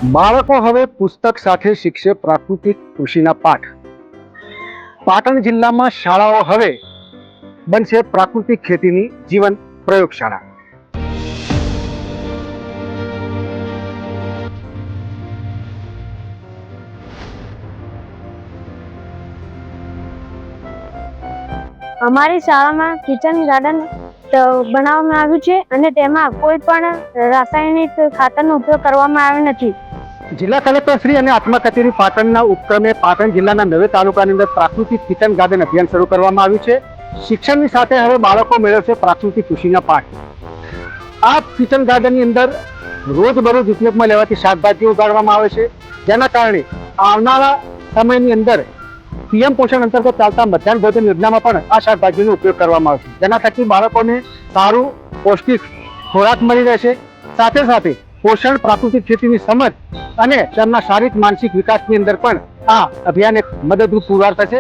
બાળકો હવે પુસ્તક સાથે શીખશે પ્રાકૃતિક કૃષિના પાઠ. પાટણ જિલ્લામાં શાળાઓ હવે બનશે પ્રાકૃતિક ખેતીની જીવન પ્રયોગશાળા. અમારી શાળામાં કિચન ગાર્ડન બનાવવામાં આવ્યું છે અને તેમાં કોઈ પણ રાસાયણિક ખાતરનો ઉપયોગ કરવામાં આવ્યો નથી. જિલ્લા કલેક્ટર શ્રી અને આત્મા કચેરી પાટણના ઉપક્રમે પાટણ જિલ્લાના નવે તાલુકાની અંદર પ્રાકૃતિક કિચન ગાર્ડન અભિયાન શરૂ કરવામાં આવ્યું છે. શિક્ષણની સાથે હવે બાળકો મેળવશે પ્રાકૃતિક કૃષિના પાઠ. આ કિચન ગાર્ડનની અંદર રોજબરોજ ઉપયોગમાં લેવાતી શાકભાજીઓ ઉગાડવામાં આવે છે, જેના કારણે આવનારા સમયની અંદર પીએમ પોષણ અંતર્ગત ચાલતા મધ્યાહન ભોજન યોજનામાં પણ આ શાકભાજીનો ઉપયોગ કરવામાં આવશે, જેના થકી બાળકોને સારું પૌષ્ટિક ખોરાક મળી રહેશે. સાથે સાથે પોષણ, પ્રાકૃતિક ખેતીની સમજ અને તેમના શારીરિક માનસિક વિકાસની અંદર પણ આ અભિયાન એક મદદરૂપ પુરવાર થશે.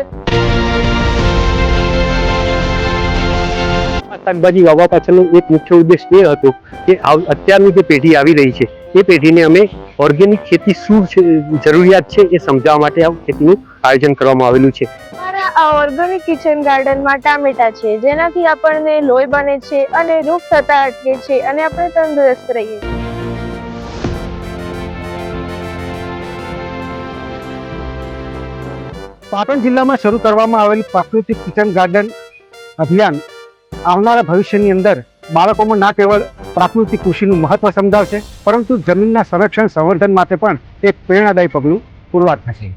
શાકભાજી વાવવા પાછળનો એક મુખ્ય ઉદ્દેશ એ હતો કે અત્યારની જે પેઢી આવી રહી છે એ પેઢીને અમે ઓર્ગેનિક ખેતી શું જરૂરિયાત છે એ સમજાવવા માટે આ ખેતીનું આયોજન કરવામાં આવેલું છે. અમારા આ ઓર્ગેનિક કિચન ગાર્ડનમાં ટામેટા છે, જેનાથી આપણને લોહી બને છે અને રોગ થતા અટકે છે અને આપણે તંદુરસ્ત રહીએ છીએ. પાટણ જિલ્લામાં શરૂ કરવામાં આવેલ પ્રાકૃતિક કિચન ગાર્ડન અભિયાન આવનારા ભવિષ્યની અંદર બાળકોમાં ના કેવળ પ્રાકૃતિક કૃષિનું મહત્વ સમજાવશે, પરંતુ જમીનના સંરક્ષણ સંવર્ધન માટે પણ એક પ્રેરણાદાયી પગલું પુરવાર થશે.